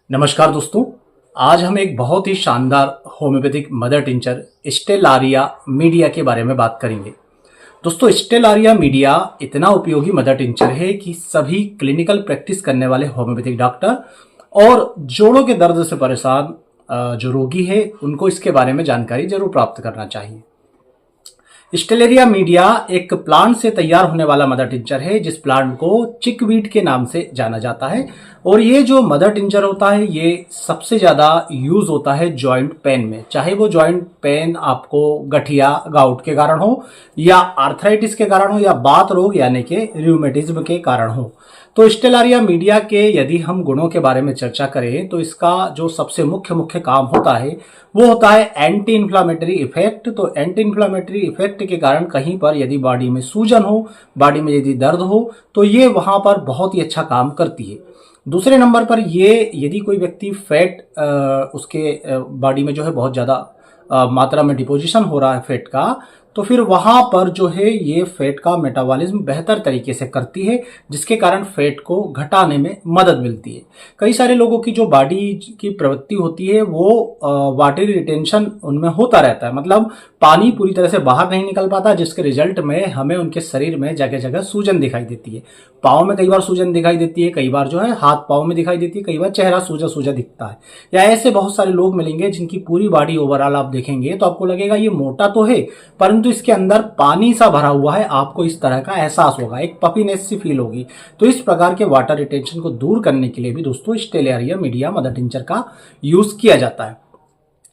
नमस्कार दोस्तों। आज हम एक बहुत ही शानदार होम्योपैथिक मदर टिंचर स्टेलारिया मीडिया के बारे में बात करेंगे। दोस्तों, स्टेलारिया मीडिया इतना उपयोगी मदर टिंचर है कि सभी क्लिनिकल प्रैक्टिस करने वाले होम्योपैथिक डॉक्टर और जोड़ों के दर्द से परेशान जो रोगी है उनको इसके बारे में जानकारी जरूर प्राप्त करना चाहिए। स्टेलेरिया मीडिया एक प्लांट से तैयार होने वाला मदर टिंचर है, जिस प्लांट को चिकवीड के नाम से जाना जाता है। और ये जो मदर टिंचर होता है ये सबसे ज्यादा यूज होता है जॉइंट पेन में, चाहे वो जॉइंट पेन आपको गठिया गाउट के कारण हो या आर्थराइटिस के कारण हो या बात रोग यानी कि रियूमेटिज्म के कारण हो। तो स्टेलारिया मीडिया के यदि हम गुणों के बारे में चर्चा करें तो इसका जो सबसे मुख्य काम होता है वो होता है एंटी इन्फ्लामेटरी इफेक्ट। तो एंटी इन्फ्लामेटरी इफेक्ट के कारण कहीं पर यदि बॉडी में सूजन हो, बॉडी में यदि दर्द हो तो ये वहां पर बहुत ही अच्छा काम करती है। दूसरे नंबर पर ये यदि कोई व्यक्ति फैट उसके बॉडी में जो है बहुत ज्यादा मात्रा में डिपोजिशन हो रहा है फैट का, तो फिर वहां पर जो है ये फैट का मेटाबॉलिज्म बेहतर तरीके से करती है, जिसके कारण फैट को घटाने में मदद मिलती है। कई सारे लोगों की जो बॉडी की प्रवृत्ति होती है वो वाटर रिटेंशन उनमें होता रहता है, मतलब पानी पूरी तरह से बाहर नहीं निकल पाता, जिसके रिजल्ट में हमें उनके शरीर में जगह जगह सूजन दिखाई देती है। पाँव में कई बार सूजन दिखाई देती है, कई बार जो है हाथ पाँव में दिखाई देती है, कई बार चेहरा सूजा सूजा दिखता है। या ऐसे बहुत सारे लोग मिलेंगे जिनकी पूरी बॉडी ओवरऑल आप देखेंगे तो आपको लगेगा ये मोटा तो है परंतु इसके अंदर पानी सा भरा हुआ है। आपको इस तरह का एहसास होगा, एक पफीनेस सी फील होगी। तो इस प्रकार के वाटर रिटेंशन को दूर करने के लिए भी दोस्तों स्टेलारिया मीडिया मदर टिंचर का यूज किया जाता है।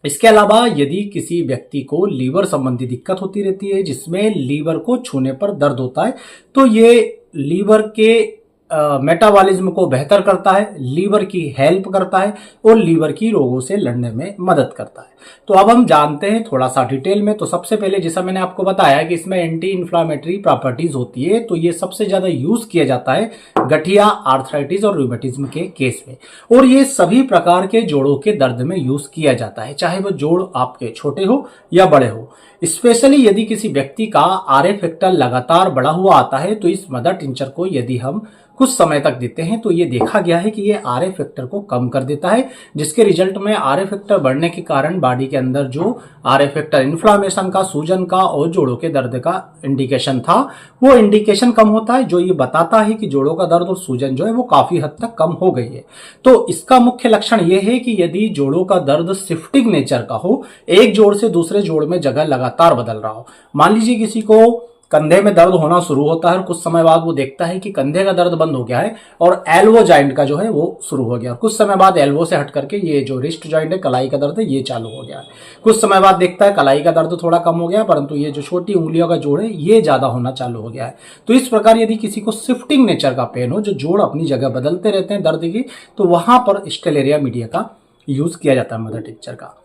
इसके अलावा यदि किसी व्यक्ति को लीवर संबंधी दिक्कत होती रहती है, जिसमें लीवर को छूने पर दर्द होता है, तो ये लीवर के मेटाबॉलिज्म को बेहतर करता है, लीवर की हेल्प करता है और लीवर की रोगों से लड़ने में मदद करता है। तो अब हम जानते हैं थोड़ा सा डिटेल में। तो सबसे पहले जैसा मैंने आपको बताया कि इसमें एंटी इन्फ्लामेटरी प्रॉपर्टीज होती है, तो ये सबसे ज्यादा यूज किया जाता है गठिया, आर्थराइटिस और रूमेटिज्म के केस में। और ये सभी प्रकार के जोड़ों के दर्द में यूज किया जाता है, चाहे वो जोड़ आपके छोटे हो या बड़े हो। स्पेशली यदि किसी व्यक्ति का आरए फैक्टर लगातार बढ़ा हुआ आता है तो इस मदर टिंचर को यदि हम कुछ समय तक देते हैं तो ये देखा गया है कि ये आरए फैक्टर को कम कर देता है, जिसके रिजल्ट में आरए फैक्टर बढ़ने के कारण बॉडी के अंदर जो आरए फैक्टर इन्फ्लामेशन का, सूजन का और जोड़ों के दर्द का इंडिकेशन था वो इंडिकेशन कम होता है, जो ये बताता है कि जोड़ों का दर्द और सूजन जो है वो काफी हद तक कम हो गई है। तो इसका मुख्य लक्षण ये है कि यदि जोड़ों का दर्द शिफ्टिंग नेचर का हो, एक जोड़ से दूसरे जोड़ में जगह लगातार बदल रहा हो। मान लीजिए किसी को कंधे में दर्द होना शुरू होता है और कुछ समय बाद वो देखता है कि कंधे का दर्द बंद हो गया है और एल्बो जॉइंट का जो है वो शुरू हो गया। कुछ समय बाद एल्बो से हट करके ये जो रिस्ट जॉइंट है, कलाई का दर्द है, ये चालू हो गया है। कुछ समय बाद देखता है कलाई का दर्द थोड़ा कम हो गया, परंतु ये जो छोटी उंगलियों का जोड़ है ये ज्यादा होना चालू हो गया है। तो इस प्रकार यदि किसी को शिफ्टिंग नेचर का पेन हो, जो जोड़ अपनी जगह बदलते रहते हैं दर्द की, तो वहां पर स्टेलारिया मीडिया का यूज किया जाता है मदर टिंचर का।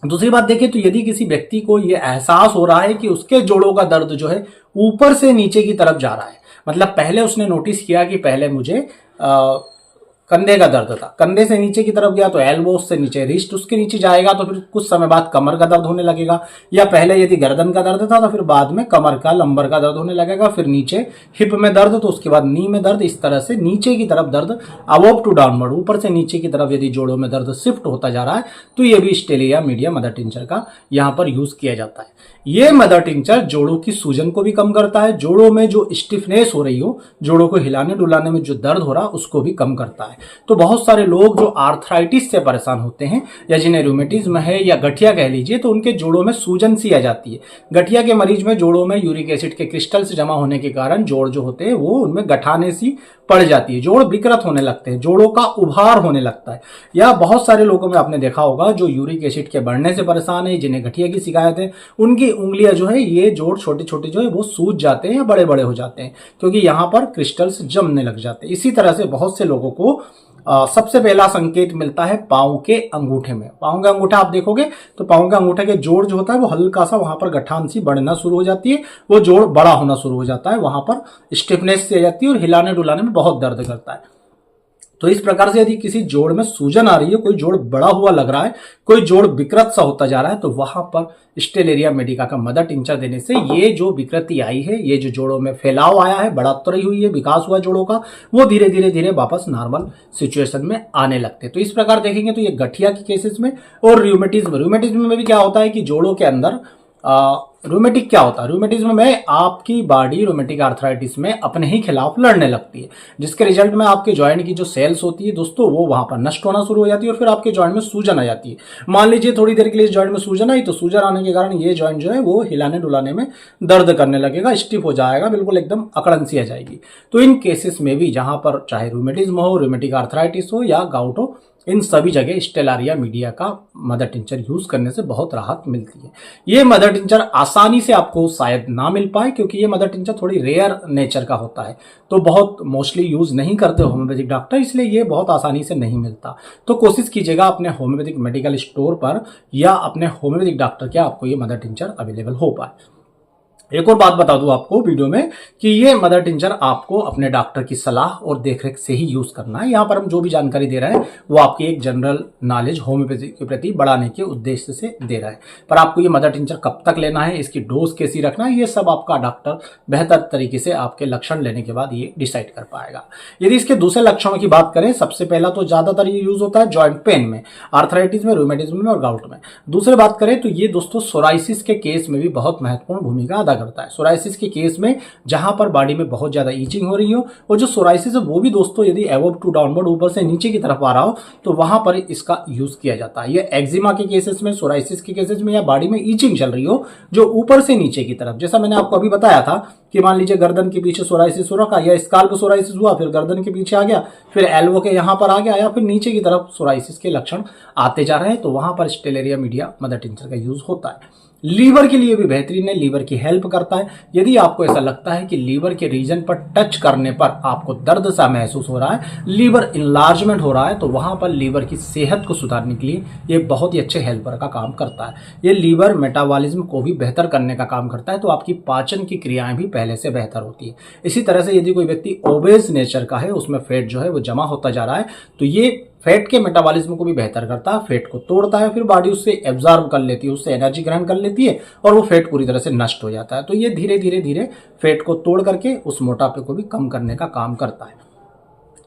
दूसरी बात देखें तो यदि किसी व्यक्ति को यह एहसास हो रहा है कि उसके जोड़ों का दर्द जो है ऊपर से नीचे की तरफ जा रहा है, मतलब पहले उसने नोटिस किया कि पहले मुझे कंधे का दर्द था, कंधे से नीचे की तरफ गया तो एल्बो, उससे नीचे रिस्ट, उसके नीचे जाएगा तो फिर कुछ समय बाद कमर का दर्द होने लगेगा, या पहले यदि गर्दन का दर्द था तो फिर बाद में कमर का, लंबर का दर्द होने लगेगा, फिर नीचे हिप में दर्द, तो उसके बाद नी में दर्द। इस तरह से नीचे की तरफ दर्द, अबव टू डाउनवर्ड, ऊपर से नीचे की तरफ यदि जोड़ों में दर्द शिफ्ट होता जा रहा है तो ये भी स्टेलारिया मीडिया मदर टिंचर का यहाँ पर यूज किया जाता है। ये मदर टिंचर जोड़ों की सूजन को भी कम करता है, जोड़ों में जो स्टिफनेस हो रही हो, जोड़ों को हिलाने डुलाने में जो दर्द हो रहा उसको भी कम करता है। तो बहुत सारे लोग जो आर्थराइटिस से परेशान होते हैं या जिन्हें रूमेटिज्म है या गठिया कह लीजिए, तो उनके जोड़ों में सूजन सी आ जाती है। गठिया के मरीज में जोड़ों में यूरिक एसिड के क्रिस्टल्स जमा होने के कारण जोड़ जो होते हैं वो उनमें गठाने सी पड़ जाती है, जोड़ विकृत होने लगते हैं, जोड़ों का उभार होने लगता है। या बहुत सारे लोगों में आपने देखा होगा जो यूरिक एसिड के बढ़ने से परेशान है, जिन्हें गठिया की शिकायत है, उनकी उंगलियां जो है ये जोड़ छोटे छोटे जो है वो सूज जाते हैं या बड़े बड़े हो जाते हैं, क्योंकि यहाँ पर क्रिस्टल्स जमने लग जाते हैं। इसी तरह से बहुत से लोगों को सबसे पहला संकेत मिलता है पांव के अंगूठे में। पांव का अंगूठा आप देखोगे तो पांव के अंगूठे के जोड़ जो होता है वो हल्का सा वहां पर गठान सी बढ़ना शुरू हो जाती है, वो जोड़ बड़ा होना शुरू हो जाता है, वहां पर स्टिफनेस सी आ जाती है और हिलाने डुलाने में बहुत दर्द करता है। तो इस प्रकार से यदि किसी जोड़ में सूजन आ रही है, कोई जोड़ बड़ा हुआ लग रहा है, कोई जोड़ विकृत सा होता जा रहा है, तो वहां पर स्टेलेरिया मेडिका का मदर टिंचर देने से ये जो विकृति आई है, ये जो जोड़ों में फैलाव आया है, बढ़ोतरी हुई है, विकास हुआ जोड़ों का, वो धीरे धीरे धीरे वापस नॉर्मल सिचुएशन में आने लगते हैं। तो इस प्रकार देखेंगे तो ये गठिया के केसेस में और रूमेटिज्म में भी क्या होता है कि जोड़ों के अंदर रूमेटिक क्या होता है, रूमेटिज्म में आपकी बॉडी रूमेटिक आर्थराइटिस में अपने ही खिलाफ लड़ने लगती है, जिसके रिजल्ट में आपके जॉइंट की जो सेल्स होती है दोस्तों वो वहां पर नष्ट होना शुरू हो जाती है और फिर आपके जॉइंट में सूजन आ जाती है। मान लीजिए थोड़ी देर के लिए जॉइंट में सूजन आई, तो सूजन आने के कारण ये जॉइंट जो है वो हिलाने डुलाने में दर्द करने लगेगा, स्टिफ हो जाएगा, बिल्कुल एकदम अकड़न सी आ जाएगी। तो इन केसेस में भी जहां पर चाहे रूमेटिज्म हो, रूमेटिक आर्थराइटिस हो या गाउट हो, इन सभी जगह स्टेलारिया मीडिया का मदर टिंचर यूज करने से बहुत राहत मिलती है। ये मदर टिंचर आसानी से आपको शायद ना मिल पाए क्योंकि ये मदर टिंचर थोड़ी रेयर नेचर का होता है, तो बहुत मोस्टली यूज नहीं करते होम्योपैथिक डॉक्टर, इसलिए ये बहुत आसानी से नहीं मिलता। तो कोशिश कीजिएगा अपने होम्योपैथिक मेडिकल स्टोर पर या अपने होम्योपैथिक डॉक्टर के आपको ये मदर टिंचर अवेलेबल हो पाए। एक और बात बता दूं आपको वीडियो में कि ये मदर टिंचर आपको अपने डॉक्टर की सलाह और देखरेख से ही यूज करना है। यहाँ पर हम जो भी जानकारी दे रहे हैं वो आपकी एक जनरल नॉलेज होम्योपैथी के प्रति बढ़ाने के उद्देश्य से दे रहा है, पर आपको ये मदर टिंचर कब तक लेना है, इसकी डोज कैसी रखना है, ये सब आपका डॉक्टर बेहतर तरीके से आपके लक्षण लेने के बाद ये डिसाइड कर पाएगा। यदि इसके दूसरे लक्षणों की बात करें, सबसे पहला तो ज्यादातर ये यूज होता है जॉइंट पेन में, आर्थराइटिस में, रूमेटिज्म में और गाउट में। दूसरी बात करें तो ये दोस्तों सोराइसिस के केस में भी बहुत महत्वपूर्ण भूमिका अदा करता है। सोराइसिस के केस में जहां पर बॉडी में बहुत ज्यादा ईचिंग हो रही हो, और जो सोराइसिस है वो भी दोस्तों यदि एबव टू डाउनवर्ड, ऊपर से नीचे की तरफ आ रहा हो, तो वहां पर इसका यूज किया जाता है। ये एक्जिमा के केसेस में, सोराइसिस के केसेस में, या बॉडी में ईचिंग चल रही हो जो ऊपर से नीचे की तरफ, जैसा मैंने आपको अभी बताया था कि मान लीजिए गर्दन के पीछे सोराइसिस हो रखा, या स्काल्प सोराइसिस हुआ, फिर गर्दन के पीछे आ गया, फिर एल्बो के यहां पर आ गया, या फिर नीचे की तरफ सोराइसिस के लक्षण आते जा रहे हैं, तो वहां पर स्टेलेरिया मीडिया मदर टिंचर का यूज होता है। लीवर के लिए भी बेहतरीन है, लीवर की हेल्प करता है। यदि आपको ऐसा लगता है कि लीवर के रीजन पर टच करने पर आपको दर्द सा महसूस हो रहा है, लीवर इनलार्जमेंट हो रहा है, तो वहां पर लीवर की सेहत को सुधारने के लिए ये बहुत ही अच्छे हेल्पर का काम करता है। ये लीवर मेटाबॉलिज्म को भी बेहतर करने का काम करता है, तो आपकी पाचन की क्रियाएं भी पहले से बेहतर होती है। इसी तरह से यदि कोई व्यक्ति ओबेस नेचर का है, उसमें फैट जो है वो जमा होता जा रहा है, तो ये फैट के मेटाबॉलिज्म को भी बेहतर करता है, फैट को तोड़ता है, फिर बॉडी उससे एब्जॉर्ब कर लेती है, उससे एनर्जी ग्रहण कर लेती है और वो फैट पूरी तरह से नष्ट हो जाता है। तो ये धीरे धीरे धीरे फैट को तोड़ करके उस मोटापे को भी कम करने का काम करता है।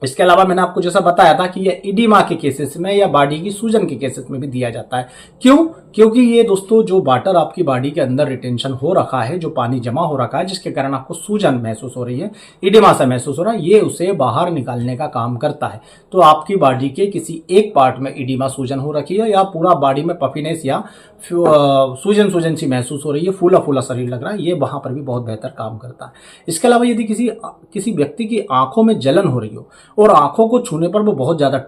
इसके अलावा मैंने आपको जैसा बताया था कि ये इडिमा के केसेस में या बॉडी की सूजन के केसेस में भी दिया जाता है। क्यों? क्योंकि ये दोस्तों जो वाटर आपकी बॉडी के अंदर रिटेंशन हो रखा है, जो पानी जमा हो रखा है, जिसके कारण आपको सूजन महसूस हो रही है, इडिमा सा महसूस हो रहा है, ये उसे बाहर निकालने का काम करता है। तो आपकी बॉडी के किसी एक पार्ट में इडिमा सूजन हो रखी है, या पूरा बॉडी में पफिनेस या सूजन सी महसूस हो रही है, फूला फूला शरीर लग रहा है, ये वहां पर भी बहुत बेहतर काम करता है। इसके अलावा यदि किसी व्यक्ति की आंखों में जलन हो रही हो और आंखों को छूने पर वो बहुत ज्यादा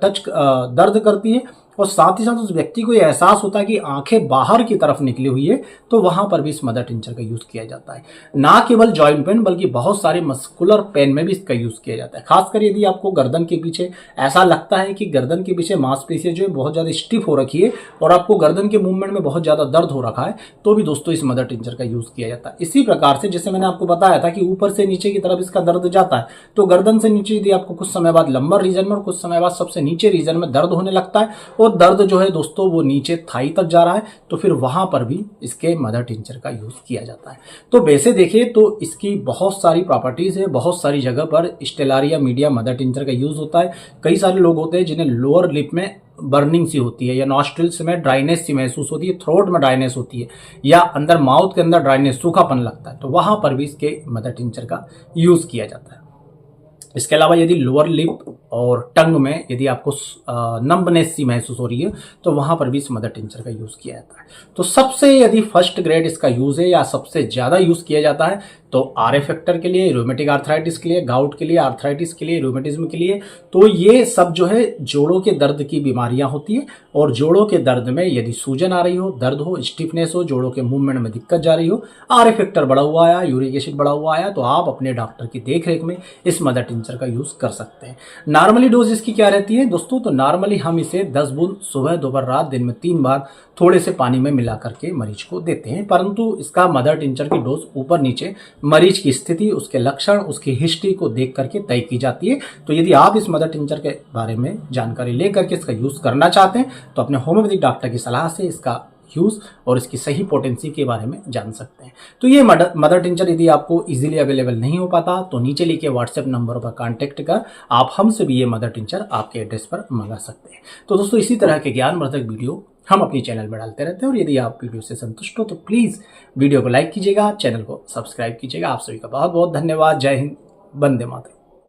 दर्द करती है, और साथ ही साथ उस व्यक्ति को यह एहसास होता है कि आंखें बाहर की तरफ निकली हुई है, तो वहां पर भी इस मदर टिंचर का यूज किया जाता है। ना केवल जॉइंट पेन बल्कि बहुत सारे मस्कुलर पेन में भी इसका यूज किया जाता है। खासकर यदि आपको गर्दन के पीछे ऐसा लगता है कि गर्दन के पीछे मांसपेशियां जो है बहुत ज्यादा स्टिफ हो रखी है और आपको गर्दन के मूवमेंट में बहुत ज्यादा दर्द हो रखा है, तो भी दोस्तों इस मदर टिंचर का यूज किया जाता है। इसी प्रकार से जैसे मैंने आपको बताया था कि ऊपर से नीचे की तरफ इसका दर्द जाता है, तो गर्दन से नीचे यदि आपको कुछ समय बाद लंबर रीजन में और कुछ समय बाद सबसे नीचे रीजन में दर्द होने लगता है, और दर्द जो है दोस्तों वो नीचे थाई तक जा रहा है, तो फिर वहां पर भी इसके मदर टिंचर का यूज किया जाता है। तो वैसे देखिए तो इसकी बहुत सारी प्रॉपर्टीज है, बहुत सारी जगह पर स्टेलारिया मीडिया मदर टिंचर का यूज होता है। कई सारे लोग होते हैं जिन्हें लोअर लिप में बर्निंग सी होती है, या नॉस्ट्रिल्स में ड्राइनेस सी महसूस होती है, थ्रोट में ड्राइनेस होती है, या अंदर माउथ के अंदर ड्राइनेस, सूखापन लगता है, तो वहां पर भी इसके मदर टिंचर का यूज किया जाता है। इसके अलावा यदि लोअर लिप और टंग में यदि आपको नंबनेस सी महसूस हो रही है, तो वहां पर भी इस मदर टिंचर का यूज किया जाता है। तो सबसे यदि फर्स्ट ग्रेड इसका यूज है या सबसे ज्यादा यूज किया जाता है तो आरए फैक्टर के लिए, रूमेटिक आर्थराइटिस के लिए, गाउट के लिए, आर्थराइटिस के लिए, रूमेटिज्म के लिए, तो ये सब जो है जोड़ों के दर्द की बीमारियां होती है। और जोड़ों के दर्द में यदि सूजन आ रही हो, दर्द हो, स्टिफनेस हो, जोड़ों के मूवमेंट में दिक्कत जा रही हो, आरए फैक्टर बढ़ा हुआ आया, यूरिक एसिड बढ़ा हुआ आया, तो आप अपने डॉक्टर की देखरेख में इस मदर टिंचर का यूज कर सकते हैं। नॉर्मली डोज इसकी क्या रहती है दोस्तों? तो नॉर्मली हम इसे 10 बूंद सुबह, दोपहर, रात, दिन में 3 बार थोड़े से पानी में मिला करके मरीज को देते हैं, परंतु इसका मदर टिंचर की डोज ऊपर नीचे मरीज की स्थिति, उसके लक्षण, उसकी हिस्ट्री को देख करके तय की जाती है। तो यदि आप इस मदर टिंचर के बारे में जानकारी लेकर के इसका यूज़ करना चाहते हैं तो अपने होम्योपैथिक डॉक्टर की सलाह से इसका यूज़ और इसकी सही पोटेंसी के बारे में जान सकते हैं। तो ये मदर टिंचर यदि आपको इजीली अवेलेबल नहीं हो पाता तो नीचे लिखे व्हाट्सएप नंबर पर कांटेक्ट कर आप हमसे भी ये मदर टिंचर आपके एड्रेस पर मंगा सकते हैं। तो दोस्तों इसी तरह के ज्ञानवर्धक वीडियो हम अपनी चैनल में डालते रहते हैं और यदि आप वीडियो से संतुष्ट हो तो प्लीज़ वीडियो को लाइक कीजिएगा, चैनल को सब्सक्राइब कीजिएगा। आप सभी का बहुत बहुत धन्यवाद। जय हिंद, वंदे मातरम।